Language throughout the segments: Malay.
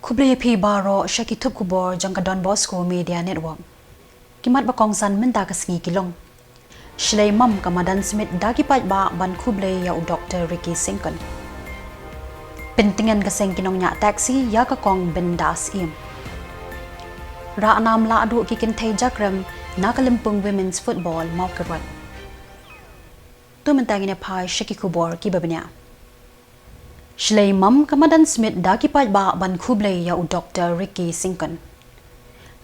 Kublai pi baro Shaki Tup Kubor jangka Don Bosco Media Network. Kimat bakong san menta kasngi kilong. Shlay mam kamadan Smith dagi pat ba ban kublai ya Dr. Ricky Sinkan. Pentingan kaseng kinong nya taxi ya kakong bendas im. Ra anam la adu kikin tay jakram nakalimpung women's football mau kerat. Tu mentangin pai Shaki Kubor kibabnya. Shlay mam kamadan Smith dagi pat ba ban kublai ya Dr. Ricky Sinkan.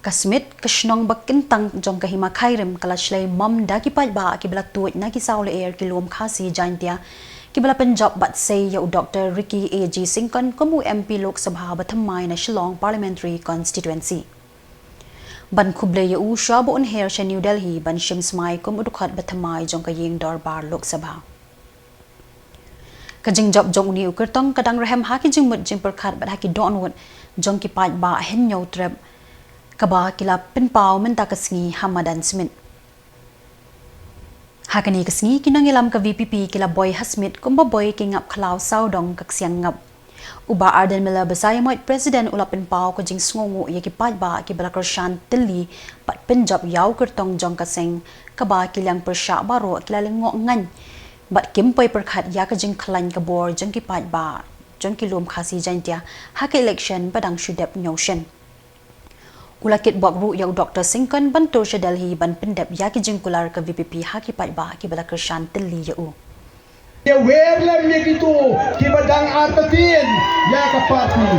Ka Smith kasnong bakintang jong kahima khairim kala shlay mam dagi pat ba kibla tuit na kisaw le air kilom khasi jaintia kibla Punjab bat say ya Dr. Ricky A.G. Sinkan kumu MP Lok Sabha bathamai na Shillong Parliamentary Constituency. Ban kublai ya u shabo on hair sha New Delhi ban shimsmai kum udukhat bathamai jong kaying Darbar Lok Sabha. Kajing job jong ni ukertong kadang rehem haki jing mut jing perkhat bat haki don wot jong ki pat ba hen nyau trep kaba kila penpau menta kasngi Hamadan Smith. Hakani kasngi kinangilam ka VPP kila boy Hasmith kumba boy kingap khalau saudong kaksiang ngap. Uba Arden Miller basaya moit President ula penpau ko jing sngongu ye ki pat ba ki balakar shan Delhi pat Punjab yau kertong jong kaseng kaba kilang persya baro kila lengok ngan. Bat kimpoi perkhat ya ka jing khalan ka bor jong ki pat ba jong ki lom khasi jantia hak election badang shudep nyoshen ulakit bok ru ya Dr. Sinkan bantur sha Delhi ban pendep ya ki jing kular ka VPP haki pat ba ki bala kershan Delhi ya u ya werlem ya gitu ki badang atatin ya ka party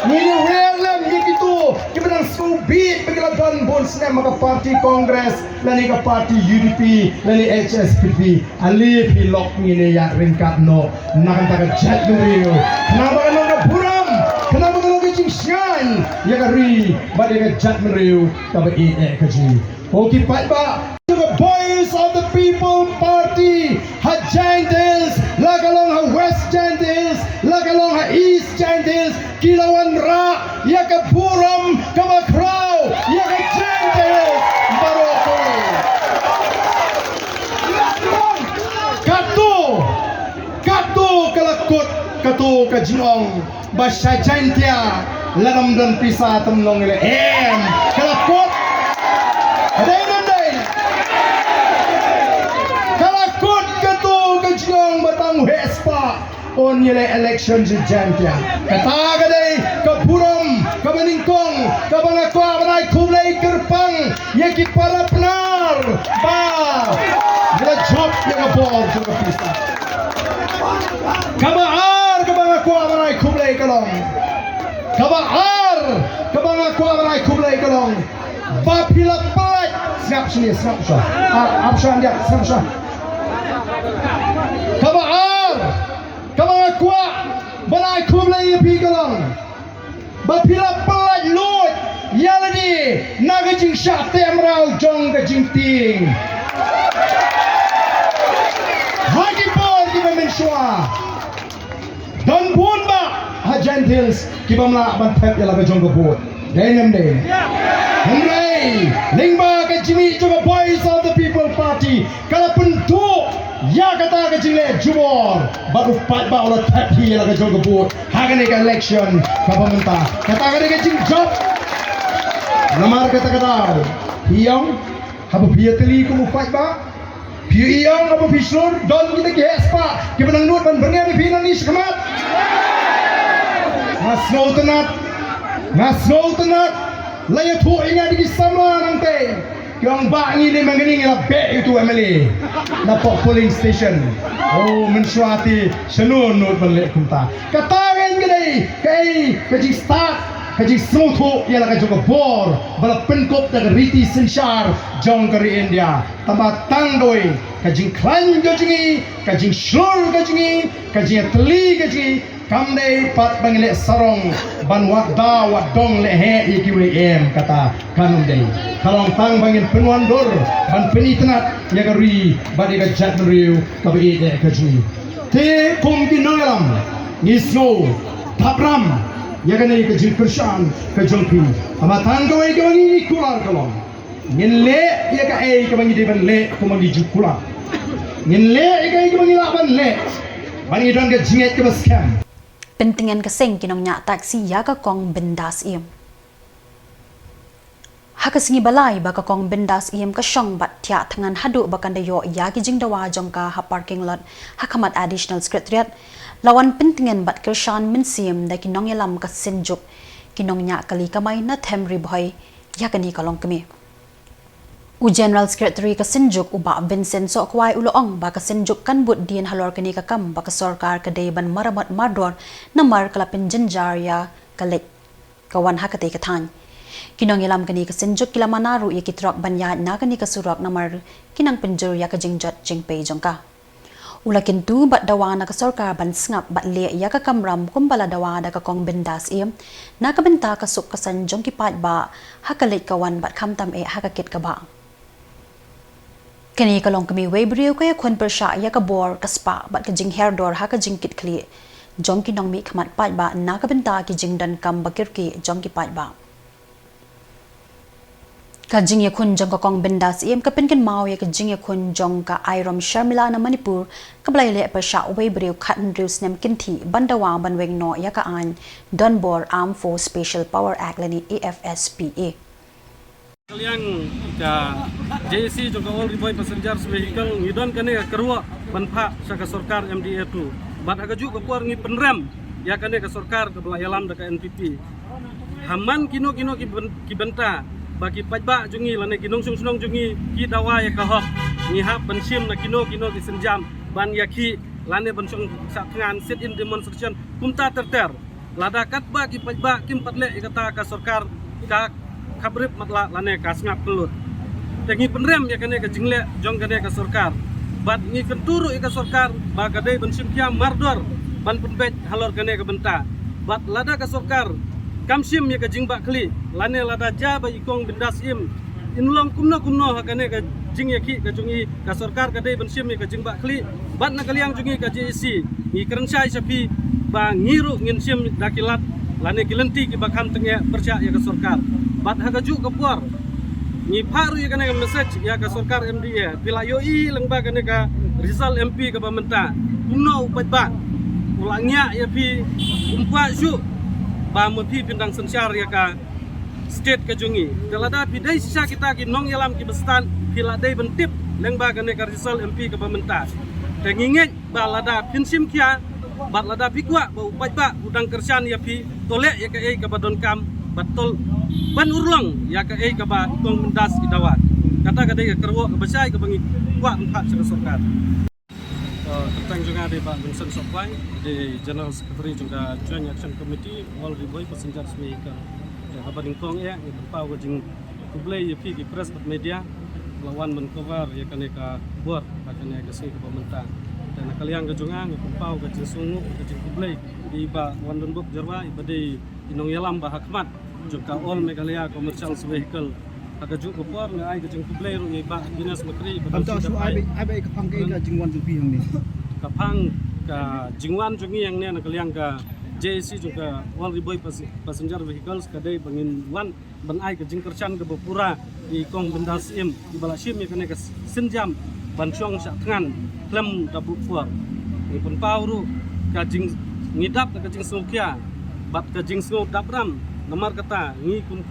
ni werlem ya gitu ki badang subit pagla don bon snem ka party congress lani ka party UDP lani HSPP ali pi lok ni ne ya ringkat no nakanta ka jet no kenapa kan no buram kenapa kan no jing shine ya ka ri badai ka jet meriu ka ba ka ji oki pat ba the voice of the people party Hajandils lagalong ha west Jandils lagalong ha east Jandils kilawan ra ya ka buram ka makraw ya ka Jandils baroko kato kalakot kato ka jinong basya jantia lanam dan pisa temnong ile kalakot ada batang hespa on yele election si jantia kataga day kapuram kamaningkong kabangakwa banay kublay kerpang yaki para penar ba bila job yang abor juga pista kabaar kabangakwa banay kublay kalong kabaar kabangakwa banay kublay kalong ba pila pat snap sini snap siya option dia snap siya kabaar kabangakwa balay kublay pigalong bapila pelat lut yaladi nagajing syak temrau jong gajing ting hagi por di mensua don bunba hajantils kibamla bantep yala gajong gabot denem de Hooray! Lingba ka Jimmy juga Voice of the People Party. Kalau bentuk ya kata ka jile jumor. Baru pat ba olah tapi la ka jogo bot. Hagan ka election ka pemerintah. Kata ka jing job. Lamar kata. Hiang apa biar teli ku mu pat ba? Biar hiang apa bislur don kita ges pa. Kita nang nut ban berniat di final ni sekemat. Mas no tenat. Laya tu ingat di sama nanti yang bangi ni mengening la be itu MLA na polling station oh mensuati senun not balik kunta katakan kai kaji start kaji smutu ya la kaji bor bala penkop da riti senshar jong kari India tambah tangdoi kaji klan kaji shur kaji teli kaji kamdei pat bangile sarong ban wakda wadong lehe IQM kata kanundei kalong tang bangin penwandor ban penitnat yagari badi ka jatmeriu kabi de kajui te kum kinangalam nisno tapram yagane ka jilkershan ka jongpi amatan gawai gawangi kular kalong ngenle yaga ka bangi de ban le kumangi jukula ngenle ka bangi laban le bangi don ka jinget ka baskam pentingan keseng kinong nya taksi yaga kong bendas iem. Hakasingi balay baka kong bendas iem kasyong bat tia tangan hadu bakan dayo yagi jing dawa jongka ha parking lot hakamat additional secretariat lawan pentingan bat kershan minsim da kinong yalam ka senjuk kinong nya kali kamay na temri boy yakani kalong kami. U General Secretary ka senjuk uba Vincent Sokwai uloong baka senjuk kan but dian halor kani ka kam baka sorkar ka ban maramat mardor na mar kalapin jenjar kalik kawan hakate katany. Kinong ilam kani ka senjuk kila manaru ya kitrok banyad na kani ka surak na mar kinang penjur ya ka jingjot jingpay jongka. Ulakin tu bat dawa na ka sorkar ban sngap bat le ya ka kamram kumbala dawa da ka kong bendas iem na ka benta ka sup ka sanjong kipat ba hakalik kawan bat kamtam hakakit ka ba. Kani kalong kami webriyo kaya kun persya ya ka bor kaspa bat ka jing herdor ha ka jing kit kli jong kinong mi kamat pat ba na ka benta ki jing dan kam bakir ki jong ki pat ba. Ka jing ya kun jong ka kong bendas iem ka pinkin mau ya ka jing ya kun jong ka Airam Sharmila na Manipur ka blay le persya webriyo katan rius nem kinti bandawa banweng no ya ka an Dunbor Armed Force Special Power Act lani AFSPA. Kalian ka JC juga all riboy passenger vehicle ngidon kane ka kerua banpa sa ka sorkar MDA 2 bat aga juga puar ngi penrem ya kane ka sorkar ka belayalam da ka NPP haman kino ki benta bagi pajba jungi lane kinong sunong jungi ki dawa ya ka hok ngi hap bensim na kino ki senjam ban yaki lane bensong sa tangan sit in demonstration kumta terter lada kat ba ki pajba kim patle ikata ka sorkar ka kabrip matla lane ka sngap kelut tengi penrem ya kane ka jingle jong kane ka sorkar bat ngi kenturu ka sorkar ba gadai bensim kia mardor ban penbet halor kane ka benta bat lada ka sorkar kamsim ya ka jingba kli lane lada ja ba ikong bendas im inlong kumno ha kane ka jing ya ki ka jungi ka sorkar gadai bensim ya ka jingba kli bat na kaliang jungi ka JC ngi kerensai sapi ba ngiru ngin sim dakilat lane kilenti ki bakam tenge persya ya ka sorkar bat hagaju ka puar ni paru ya kana message ya ka sorkar MDA bila yoi lengba kana ka Rizal MP ka pamenta kumno upat ba ulangnya ya pi umpa ju ba mo pi pindang sensyar ya ka state ka jungi dalada pi dai sisa kita ki nong yalam ki bestan bila dai bentip lengba kana ka Rizal MP ka pamenta tenginget ba lada pinsim kia bat lada pi kwa ba upat ba udang kersan ya pi tolek ya ka badon kam betul ban urlang ya ka ka ba tong mendas idawat kata ka kerwo ka basai ka bangi wa empat sa sorkar tentang juga di Pak Vincent Sokwai di General Secretary juga Joint Action Committee all riboy passenger vehicle ya kabaring kong ya pau ka jing kublay ya pi ki press media lawan men cover ya kane ka bor kane ka sing ka pementa dan kalian ka junga pau ka jing sungu ka jing kublay di ba wandon bok jarwa ibade inong yalam ba hakmat juga all Meghalaya commercial vehicle aga juga puar na ay kajing kublay ro iba dinas makri Anta su ai ka pang ka jingwan du pi hang ni kapang ka jingwan jungi yang ne na kaliang ka JC juga all riboy passenger vehicles kadai bangin wan ban ai ka jing kerchan ka bapura di kong bendas im di balasim ya kane ka senjam ban chong sa tangan klem dabu puar ni pun pauru ka jing ngidap ka jing sulkia bat ka jing snow dabram nomor kata ngi kun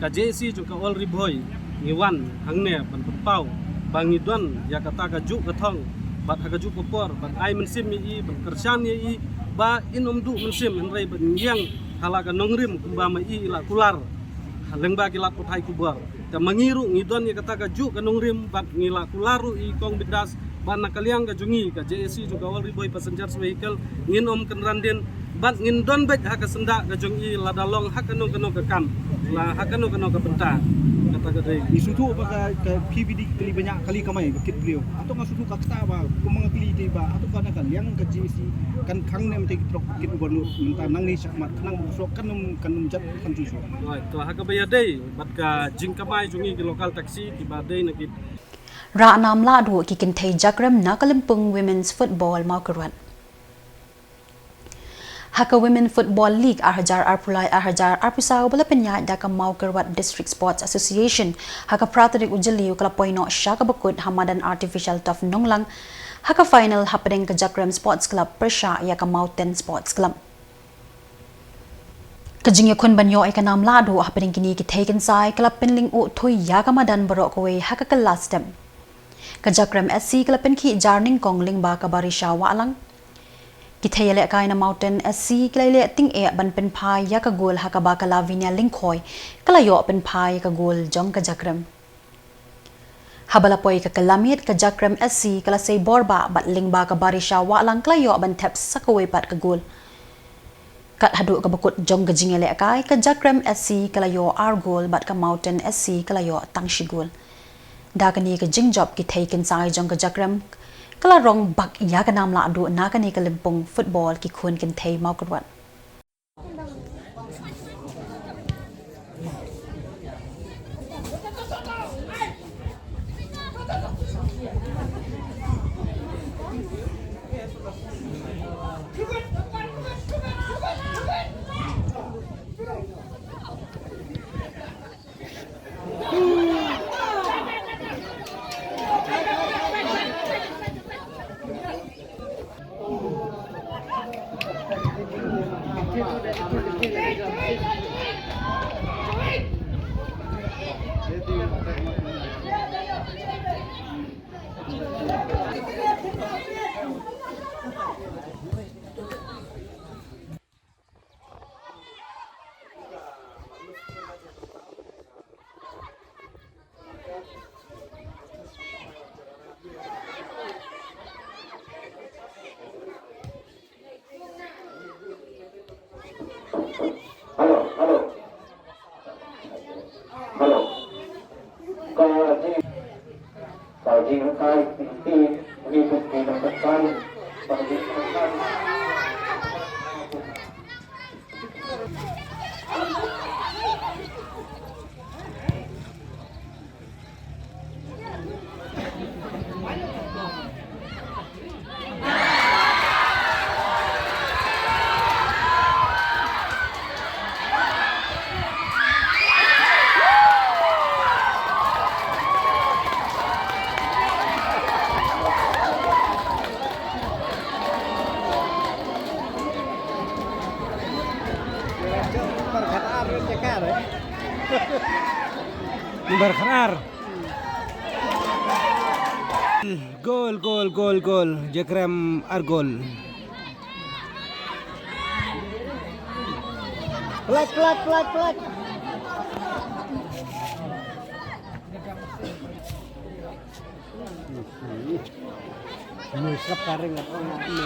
KJC juga all riboy ngi wan hangne ban pau bangi don ya kata ka ju kathong bat ha ju popor ban ai mensim i ban kersan i ba inom du mensim enrai ban yang hala ka nongrim kumba ma i la kular haleng ba kilat putai kubar ta mangiru ngi don ya kata ka ju ka nongrim bat ngi la kularu i kong bidas ban nakaliang ka jungi KJC juga all riboy passenger vehicle nginom kenranden bat ngin don bet ha ka senda ka jungi ladalong ha ka nong ka kam la ha ka nong ka benta kata ka dai isutu apa ka PBD kali banyak kali kamai bukit beliau atau ka sutu ka kata ba kumang kali te ba atau ka kan yang ka JC kan kang nem te trok bukit gubernur minta nang ni sakmat kanang sok kan jat kan susu oi to ha ka baya dai bat ka jing kamai jungi ki lokal taxi ki ba dai na ki Ra nam la du ki kin thei jagram na Kalimpong Women's Football maukarat Haka Women Football League Arhajar Arpulai Arhajar Arpisau bala penyat da ka Maukarwat District Sports Association haka pratarik ujaliu kala poino syaka bakut hamadan artificial turf nonglang haka final happening ka Jakram Sports Club Persha ya ka Mountain Sports Club Kajing yakun banyo ay kanam lado hapening kini kitaken sai kalapin ling u thoy yakamadan barok kowe hakakalas dem. Kajakrem SC kalapin ki jarning kong ling ba kabarisha walang. Kitayale kay na mountain SC kilayle ting e ban pen pai yakagol hakaba kalavinia lingkoy kalayo pen pai yakagol jong kajakrem. Habalapoy kakalamit kajakrem SC kalasay borba bat ling ba kabarisha walang kalayo ban teps sakaway pat kagol. Kat hadu kabukut jong gajingele kay kajakrem SC kalayo argol bat ka mountain SC kalayo tangshigol. Dakani ka jingjob kitay kinsay jong kajakrem kalarong bak iya kanam la adu nakani kalimpong football ki kun kintay maukudwan. Berkenar. Gol. Jakrem Argol. Pelat. Musap paring apa ini.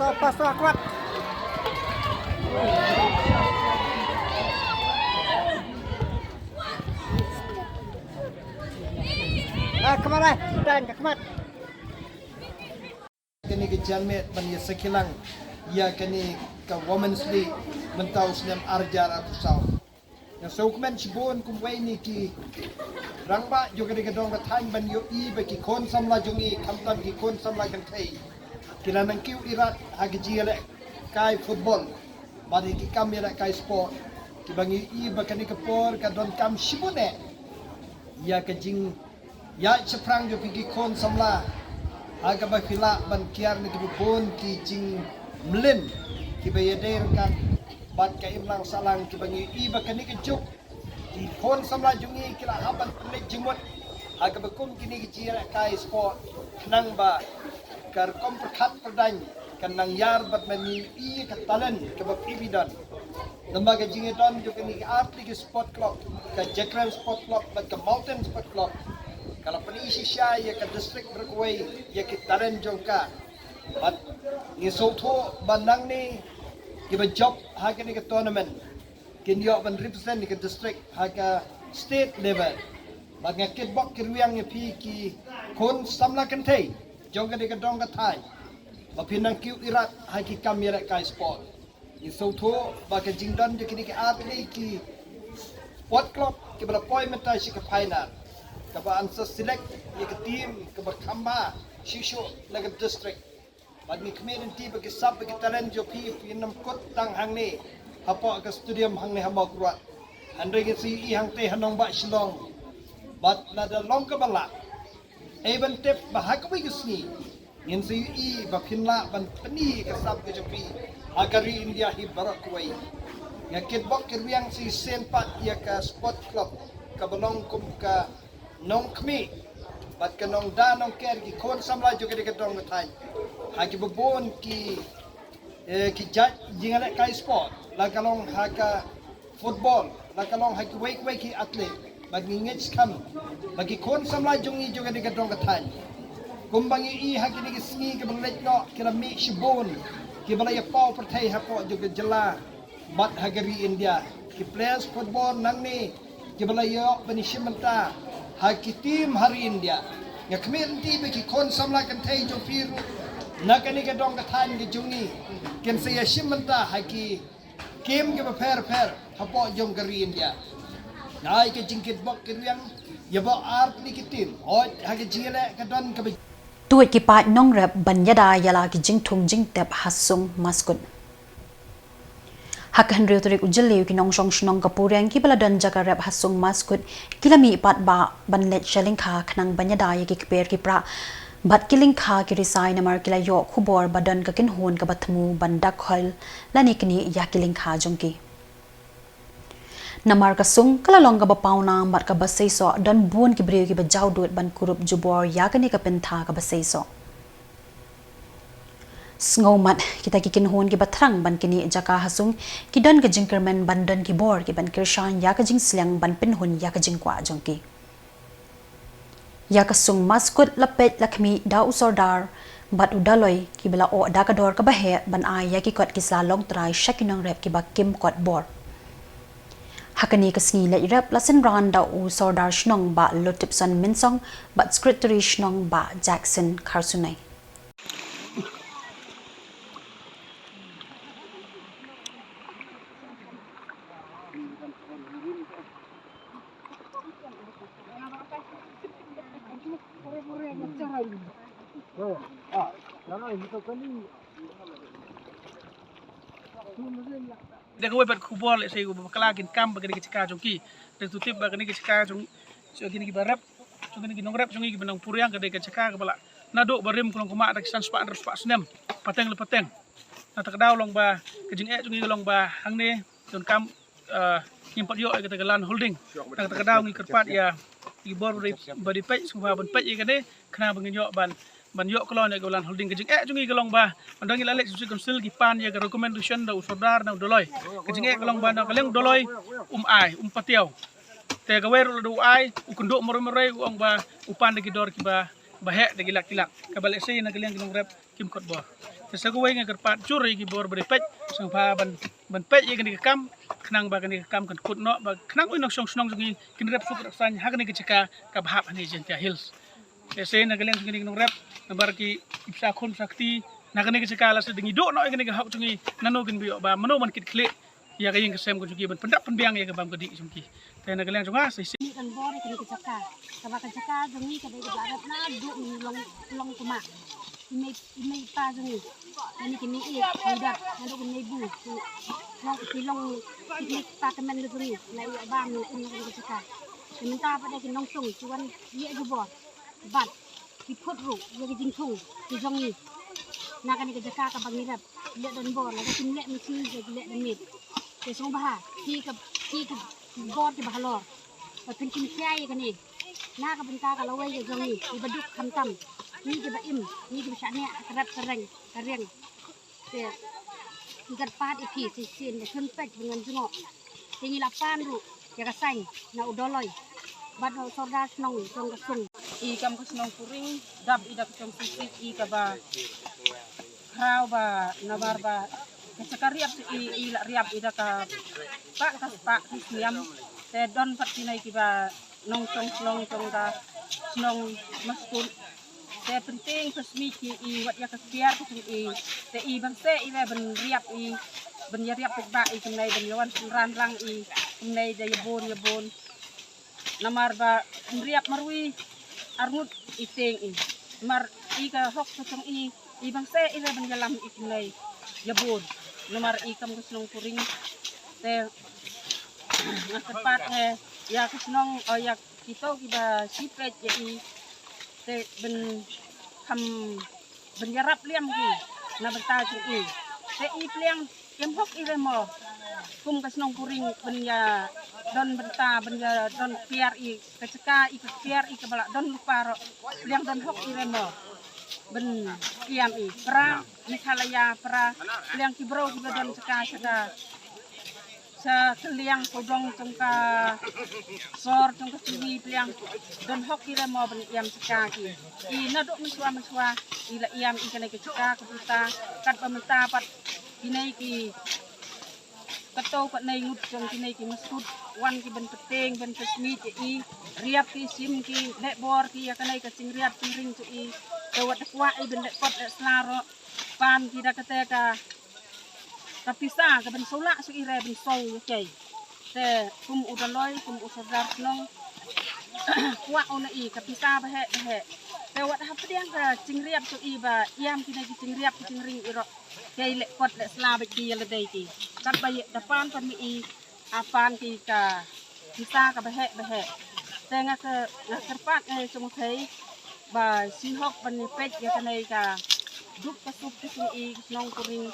Tuh, pas tuh kuat. Kemana? Dan kemat. Kini ke Jalmet bani sekilang ia kini ke Women's League mentau senam arjar atau sau. Yang seukuman cibun kumway ni ki rangba juga di gedong bertanya ban yoi bagi kon samla jungi kamtan ki kon samla kentai. Kila nang kiu irat hagi jile kai football bagi ki kam irat kai sport ki bangi i bakani kepor ka don kam shibune ya ke jing ya ceprang jo pigi kon samla aga ba khila ban kiar ni ki bon ki jing mlin ki bayader kan bat ka imlang salang ki bangi i bakani ke juk ki kon samla jungi kila haban pelik jimut aga bakum kini ki jira kai sport nang ba kar kom perkhat perdany kan nang yar bat mani i ka talan ke ba pibidan lembaga jingeton jo kini atli ke sport club ka Jakrem sport club bat ka mountain sport club kalau penisi sya ya ka district berkuai ya ke talan jongka bat ni soto bandang ni ke ba job ha ke ni ke tournament kin yo ban represent ni ke district ha ka state level bat ngakit bok kirwiang ni pi ki kon samla kentai jongga de kadong ka thai ba pinang kiu irat hai ki kamera kai sport ni soto ba ka jingdan de kini ke atli ki sport club ke ba appointment ta shi ka final ka ba answer select ye ka team ka ba khamba shisho la ka district Bagi kemudian tiba ke sab bagi talent jo pi nam kot tang hang ni apa ke stadium hang ni hamba kuat andre ke si hang te hanong ba Shillong bat nada long ke bala even tip bahak wi gesni in si ba pinla ban peni ke sab ke jo pi agari India hi barak kuai ya kit bok kirwiang si senpat ya ka sport club ka belong kum ka nong kmi bat ka nong da nong ker ki kon samla jo ke de dong thai haki bebon ki jat jingan kai sport la kalong haka football la kalong haki wake ki atlet bagi ngets kam bagi kon samla jongi juga de dong thai kumbangi i haki ni sngi ke banglet no kira mi shibon ki balaya pau pertai hapo juga jela bat hagari India ki players football nang ni ki balaya punishmenta haki tim hari India ya kementi bagi kon samla kan thai jo firu nakani ke dong kathan ke jungi ken saya shimanta haki kem ke per hapo jong gari India nai ke jingkit bok ke yang ya bo art ni kitin hoi haki jile ke don ke tuit ki pat nong rep banyada yala ki jing thung jing tep hasung maskut hak henry turik ujeliu ki nong shong shnong kapureng ki baladan jaga rep hasung maskut kilami pat ba banlet sheling kha khnang banyada ye ki per ki pra bat killing kha ki risai namar kila yo khubor badan ka kin hon ka bathmu bandak khol lani kini ya killing kha jongki namar ka sung kala longa ba pauna mat ka basai so dan buon ki breu ki ba jaw dot ban kurup jubor ya kani ka pentha ka basai so sngomat kita ki kin hon ki bathrang ban kini jaka hasung ki dan ka jingkermen bandan ki bor ki ban kirshan ya ka jing slang ban pin hun ya ka jing kwa jongki ya ka sung maskut lapet lakmi da usordar bat udaloi ki bala o da ka dor ka bahe ban ai ya ki kot ki sla long trai shakinong rep ki ba kim kot bor hakani ka sngi le rep lasen ran da usordar shnong ba lotipson minsong bat secretary shnong ba Jackson Kharsunai dia ko webet kubol sai ko bakalagin kam bagani ke cika jongki de tutip bagani ke cika jong so gini ki barap so gini ki nongrap jongi ki benang puriang ke de ke cika ke bala nado barim kulong kuma ada kisan spa under spa snem pateng le pateng na tak daw long ba ke jing e jongi long ba hang ne don kam import yo ke tegalan holding na tak daw ngi kerpat ya i bor bari pej suba ban pej ke de kena bangin yo ban yo kolon ya golan holding ke jing e jongi golong ba mandangi lalek susi konsil ki pan ya ke recommendation da usodar na doloi ke jing e golong ba na kaleng doloi ai patiaw te ga weru do ai ukunduk moro-moro ong ba upan de dor ki ba bahek de gilak-gilak ka balik sei na kaleng golong rep kim kot bor sa ko ngi kerpat curi ki bor bari pej sang pa ban pej ye gani kam khnang ba gani kam kan kut no ba khnang oi nok song snong jongi kin rep suk san ha gani ke cika ka bahap ani jentia hills sei na kaleng gani golong rep nabar ki ipsa khon sakti nagane ke sekala se dengi do no gane ke hak chungi nano gin biyo ba mano man kit kle ya ga yeng kesem ko chungi ban pendak penbiang ya ga bam gedi chungi te na galeng chunga se kan bor ke caka kaba ke caka dengi ke de barat na du long kuma ime pa dengi ani kini i udah nado kini bu long kilong piknik pa kemen dengi lai bam ni ke caka minta pada ke nong sung cuan ye ju bor bat ki phot ru ye ke jing thung ki jongi na kan ke jaka ka bangirap le don bor la ke tin le mi si je le don mit ke song bah ki ke bor ke bahalor pa pin kin sai ke ni na ka benta ka lawai ke jongi i baduk kham tam ni ke ba im ni ke sa ne karap kareng te ikat pat ipi si sin de thun pet dengan jungo tingi lapan ru ya ka sai na udoloi bat no sorda snong jong ka sung i kam ko snong puring dab ida ko chong sisi i ka ba krau ba nabar ba kesakariap i riap ida ka pa siam te don patinai ki ba nong snong ka snong maskul te penting pesmi ki i wat ya ka biar ko i te i bang se i ba ben riap i ben ya riap ba i kunai ben yawan ran rang i kunai da yabon namar ba riap marwi armut iteng i mar ka hok sa tong ibang se ira ban yalam iknay yabod nomor ikam kusnong puring te ngatepat ya kusnong o ya kito kiba sipet ya te ben kam ben yarap liam ki na benta chung te pliang kem hok ira mo kum kusnong puring ben ya don benta ben ya don piar keceka piar kabala don luparo pliang don hok ira mo ben kiam pra mikalaya pra liang kibro kiba don saka sa keliang podong tungka sor tungka tiwi liang don hok kira mo ben iam saka ki nadok meswa ila iam ikane ke saka keputa kat pementa pat kinai ki kato pat nei ngut jong kinai ki mesut wan ki ben peteng ben pesmi ti riap ki sim ki nek bor ki yakane ka sing riap sing ring tu tewat kwa ben nek pot slaro pan ki da kate ka tapisa ka ben sola su ire ben sow yake te kum udaloy kum usadar nong kwa ona kapisa bahe tewat hapdiang ka sing riap tu ba iam kinai ki sing riap sing ring iro kay le pot le slabe ki yele day ki kat bay dapan pan mi apan ki ka bisa ka bahe te nga ka kerpat chung thei ba sin hok ban ni pet ya kanai ka duk ka sup ki nong kuring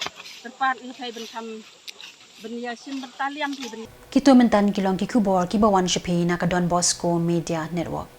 kerpat ni thei ben kam ben ya sim bertaliam ki ben Kito mentan kilong ki kubor ki bawan shapi na ka Don Bosco Media Network.